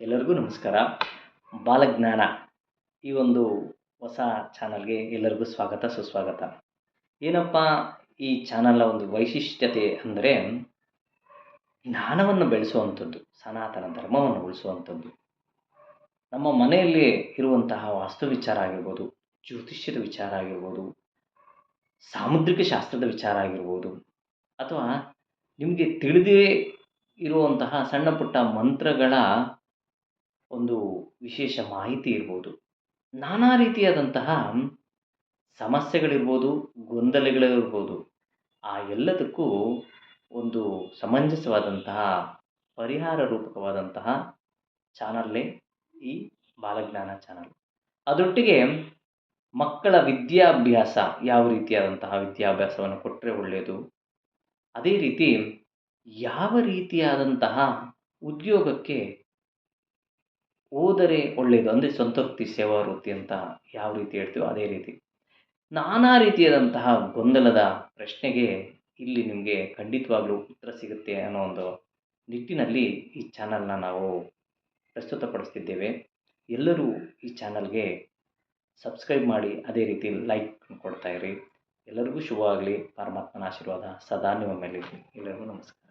ಎಲ್ಲರಿಗೂ ನಮಸ್ಕಾರ. ಬಾಲಜ್ಞಾನ ಈ ಒಂದು ಹೊಸ ಚಾನಲ್‌ಗೆ ಎಲ್ಲರಿಗೂ ಸ್ವಾಗತ, ಸುಸ್ವಾಗತ. ಏನಪ್ಪ ಈ ಚಾನಲ್‌ನ ಒಂದು ವೈಶಿಷ್ಟ್ಯತೆ ಅಂದರೆ ಜ್ಞಾನವನ್ನು ಬೆಳೆಸುವಂಥದ್ದು, ಸನಾತನ ಧರ್ಮವನ್ನು ಉಳಿಸುವಂಥದ್ದು. ನಮ್ಮ ಮನೆಯಲ್ಲಿ ಇರುವಂತಹ ವಾಸ್ತು ವಿಚಾರ ಆಗಿರ್ಬೋದು, ಜ್ಯೋತಿಷ್ಯದ ವಿಚಾರ ಆಗಿರ್ಬೋದು, ಸಾಮುದ್ರಿಕ ಶಾಸ್ತ್ರದ ವಿಚಾರ ಆಗಿರ್ಬೋದು, ಅಥವಾ ನಿಮಗೆ ತಿಳಿದೇ ಇರುವಂತಹ ಸಣ್ಣ ಪುಟ್ಟ ಮಂತ್ರಗಳ ಒಂದು ವಿಶೇಷ ಮಾಹಿತಿ ಇರ್ಬೋದು. ನಾನಾ ರೀತಿಯಾದಂತಹ ಸಮಸ್ಯೆಗಳಿರ್ಬೋದು, ಗೊಂದಲಗಳಿರ್ಬೋದು. ಆ ಎಲ್ಲದಕ್ಕೂ ಒಂದು ಸಮಂಜಸವಾದಂತಹ ಪರಿಹಾರ ರೂಪಕವಾದಂತಹ ಚಾನಲ್ಲೇ ಈ ಬಾಲಜ್ಞಾನ ಚಾನಲ್. ಅದರೊಟ್ಟಿಗೆ ಮಕ್ಕಳ ವಿದ್ಯಾಭ್ಯಾಸ ಯಾವ ರೀತಿಯಾದಂತಹ ವಿದ್ಯಾಭ್ಯಾಸವನ್ನು ಕೊಟ್ಟರೆ ಒಳ್ಳೆಯದು, ಅದೇ ರೀತಿ ಯಾವ ರೀತಿಯಾದಂತಹ ಉದ್ಯೋಗಕ್ಕೆ ಹೋದರೆ ಒಳ್ಳೆಯದು, ಅಂದರೆ ಸ್ವಂತ ವೃತ್ತಿ, ಸೇವಾ ವೃತ್ತಿ ಅಂತ ಯಾವ ರೀತಿ ಹೇಳ್ತೀವೋ ಅದೇ ರೀತಿ. ನಾನಾ ರೀತಿಯಾದಂತಹ ಗೊಂದಲದ ಪ್ರಶ್ನೆಗೆ ಇಲ್ಲಿ ನಿಮಗೆ ಖಂಡಿತವಾಗ್ಲೂ ಉತ್ತರ ಸಿಗುತ್ತೆ ಅನ್ನೋ ಒಂದು ನಿಟ್ಟಿನಲ್ಲಿ ಈ ಚಾನಲ್‌ನ ನಾವು ಪ್ರಸ್ತುತಪಡಿಸ್ತಿದ್ದೇವೆ. ಎಲ್ಲರೂ ಈ ಚಾನಲ್‌ಗೆ ಸಬ್ಸ್ಕ್ರೈಬ್ ಮಾಡಿ, ಅದೇ ರೀತಿ ಲೈಕ್ ಕೊಡ್ತಾ ಇರಿ. ಎಲ್ಲರಿಗೂ ಶುಭವಾಗಲಿ. ಪರಮಾತ್ಮನ ಆಶೀರ್ವಾದ ಸದಾ ನಿಮ್ಮ ಮೇಲಿರಲಿ. ಎಲ್ಲರಿಗೂ ನಮಸ್ಕಾರ.